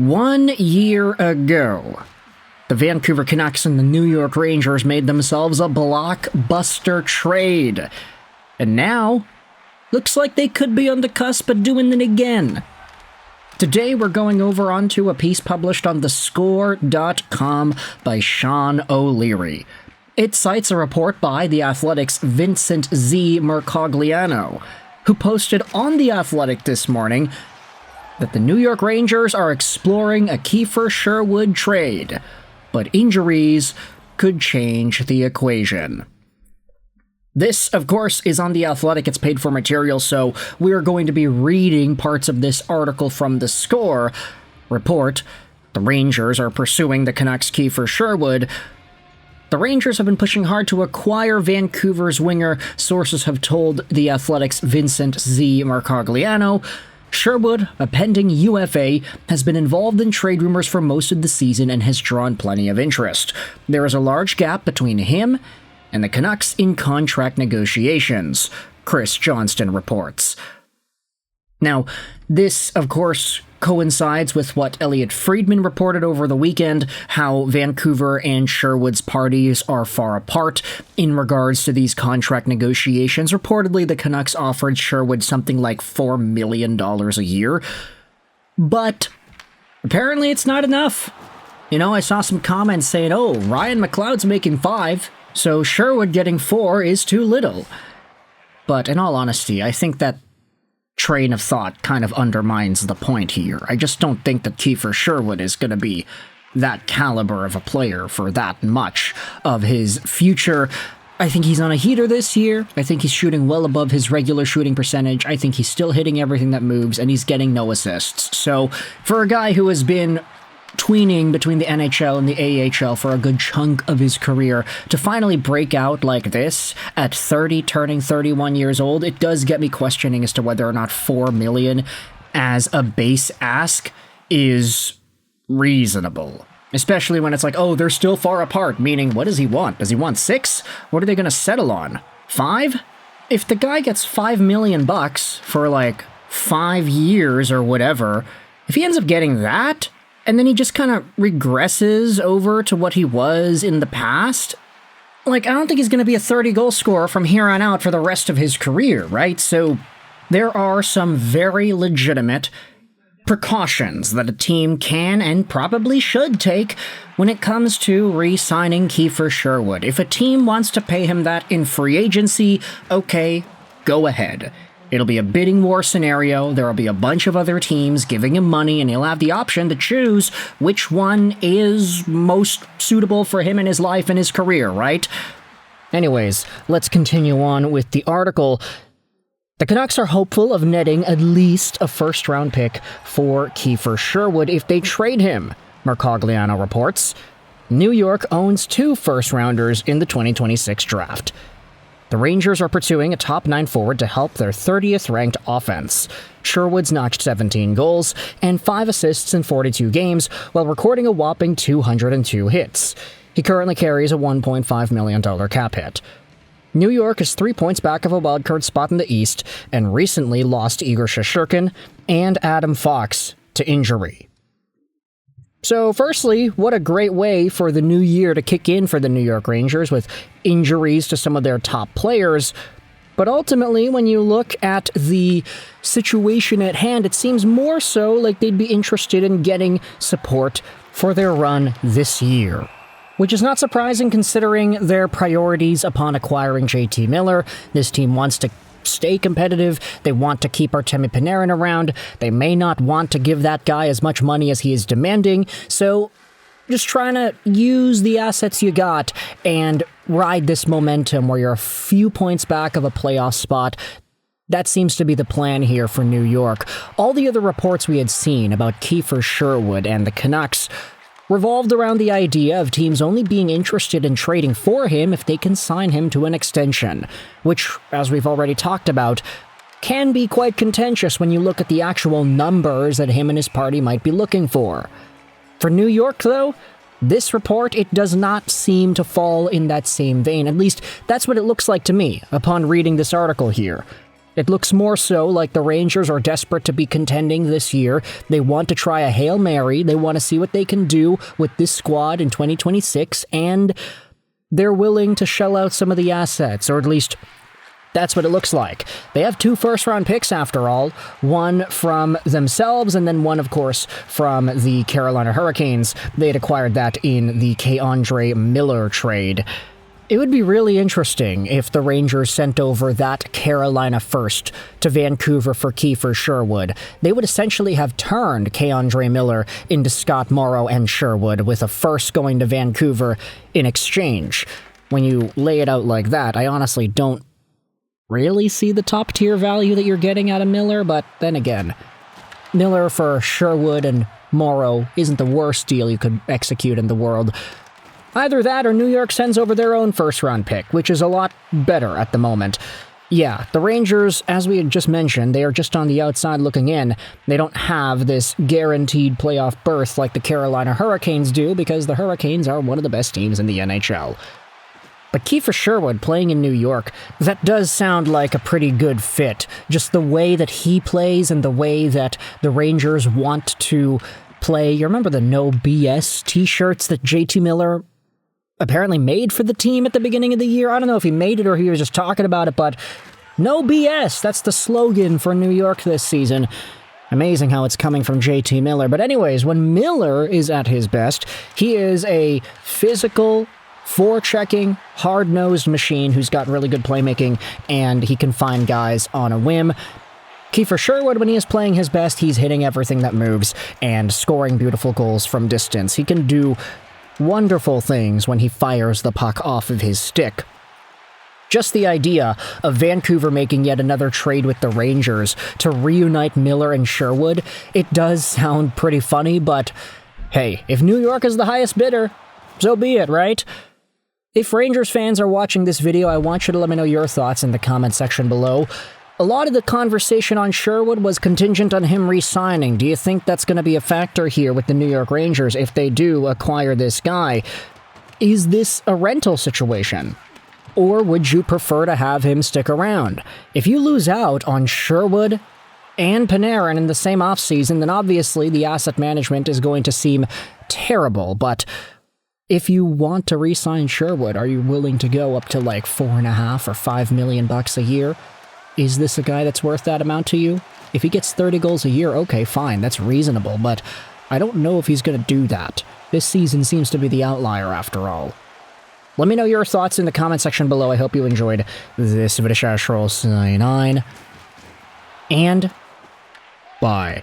1 year ago, the Vancouver Canucks and the New York Rangers made themselves a blockbuster trade. And now, looks like they could be on the cusp of doing it again. Today we're going over onto a piece published on thescore.com by Sean O'Leary. It cites a report by The Athletic's Vincent Z. Mercogliano, who posted on The Athletic this morning that the New York Rangers are exploring a Kiefer Sherwood trade, but injuries could change the equation. This, of course, is on The Athletic. It's paid for material, so we are going to be reading parts of this article from The Score. Report, the Rangers are pursuing the Canucks' Kiefer Sherwood. The Rangers have been pushing hard to acquire Vancouver's winger, sources have told The Athletic's Vincent Z. Mercogliano. Sherwood, a pending UFA, has been involved in trade rumors for most of the season and has drawn plenty of interest. There is a large gap between him and the Canucks in contract negotiations, Chris Johnston reports. Now, this, of course, coincides with what Elliot Friedman reported over the weekend, how Vancouver and Sherwood's parties are far apart in regards to these contract negotiations. Reportedly, the Canucks offered Sherwood something like $4 million a year, but apparently it's not enough. You know, I saw some comments saying, oh, Ryan McLeod's making $5, so Sherwood getting $4 is too little. But in all honesty, I think that train of thought kind of undermines the point here. I just don't think that Kiefer Sherwood is going to be that caliber of a player for that much of his future. I think he's on a heater this year. I think he's shooting well above his regular shooting percentage. I think he's still hitting everything that moves, and he's getting no assists. So, for a guy who has been tweening between the NHL and the AHL for a good chunk of his career, to finally break out like this at 30, turning 31 years old, it does get me questioning as to whether or not $4 million as a base ask is reasonable. Especially when it's like, oh, they're still far apart, meaning what does he want? Does he want 6? What are they going to settle on? 5? If the guy gets $5 million for like 5 years or whatever, if he ends up getting that, and then he just kind of regresses over to what he was in the past, like, I don't think he's going to be a 30-goal scorer from here on out for the rest of his career, right? So there are some very legitimate precautions that a team can and probably should take when it comes to re-signing Kiefer Sherwood. If a team wants to pay him that in free agency, okay, go ahead. It'll be a bidding war scenario, there'll be a bunch of other teams giving him money, and he'll have the option to choose which one is most suitable for him in his life and his career, right? Anyways, let's continue on with the article. The Canucks are hopeful of netting at least a first-round pick for Kiefer Sherwood if they trade him, Mercogliano reports. New York owns 2 first-rounders in the 2026 draft. The Rangers are pursuing a top-9 forward to help their 30th-ranked offense. Sherwood's notched 17 goals and 5 assists in 42 games while recording a whopping 202 hits. He currently carries a $1.5 million cap hit. New York is 3 points back of a wildcard spot in the East and recently lost Igor Shesterkin and Adam Fox to injury. So firstly, what a great way for the new year to kick in for the New York Rangers with injuries to some of their top players. But ultimately, when you look at the situation at hand, it seems more so like they'd be interested in getting support for their run this year. Which is not surprising considering their priorities upon acquiring JT Miller. This team wants to stay competitive, they want to keep Artemi Panarin around, they may not want to give that guy as much money as he is demanding, so just trying to use the assets you got and ride this momentum where you're a few points back of a playoff spot. That seems to be the plan here for New York. All the other reports we had seen about Kiefer Sherwood and the Canucks revolved around the idea of teams only being interested in trading for him if they can sign him to an extension, which, as we've already talked about, can be quite contentious when you look at the actual numbers that him and his party might be looking for. For New York, though, this report, it does not seem to fall in that same vein. At least, that's what it looks like to me upon reading this article here. It looks more so like the Rangers are desperate to be contending this year. They want to try a Hail Mary. They want to see what they can do with this squad in 2026, and they're willing to shell out some of the assets, or at least that's what it looks like. They have 2 first-round picks, after all. One from themselves, and then one, of course, from the Carolina Hurricanes. They had acquired that in the K'Andre Miller trade. It would be really interesting if the Rangers sent over that Carolina first to Vancouver for Kiefer Sherwood. They would essentially have turned K'Andre Miller into Scott Morrow and Sherwood, with a first going to Vancouver in exchange. When you lay it out like that, I honestly don't really see the top-tier value that you're getting out of Miller, but then again, Miller for Sherwood and Morrow isn't the worst deal you could execute in the world. Either that or New York sends over their own first-round pick, which is a lot better at the moment. Yeah, the Rangers, as we had just mentioned, they are just on the outside looking in. They don't have this guaranteed playoff berth like the Carolina Hurricanes do, because the Hurricanes are one of the best teams in the NHL. But Kiefer Sherwood playing in New York, that does sound like a pretty good fit. Just the way that he plays and the way that the Rangers want to play. You remember the No BS t-shirts that JT Miller apparently made for the team at the beginning of the year? I don't know if he made it or he was just talking about it, but no BS, that's the slogan for New York this season. Amazing how it's coming from JT Miller. But anyways, when Miller is at his best, he is a physical, forechecking, hard-nosed machine who's got really good playmaking, and he can find guys on a whim. Kiefer Sherwood, when he is playing his best, he's hitting everything that moves and scoring beautiful goals from distance. He can do wonderful things when he fires the puck off of his stick. Just the idea of Vancouver making yet another trade with the Rangers to reunite Miller and Sherwood, it does sound pretty funny, but hey, if New York is the highest bidder, so be it, right? If Rangers fans are watching this video, I want you to let me know your thoughts in the comment section below. A lot of the conversation on Sherwood was contingent on him re-signing. Do you think that's going to be a factor here with the New York Rangers if they do acquire this guy? Is this a rental situation? Or would you prefer to have him stick around? If you lose out on Sherwood and Panarin in the same offseason, then obviously the asset management is going to seem terrible. But if you want to re-sign Sherwood, are you willing to go up to like $4.5 or $5 million a year? Is this a guy that's worth that amount to you? If he gets 30 goals a year, okay, fine, that's reasonable, but I don't know if he's going to do that. This season seems to be the outlier after all. Let me know your thoughts in the comment section below. I hope you enjoyed this video. Sign 9. And bye.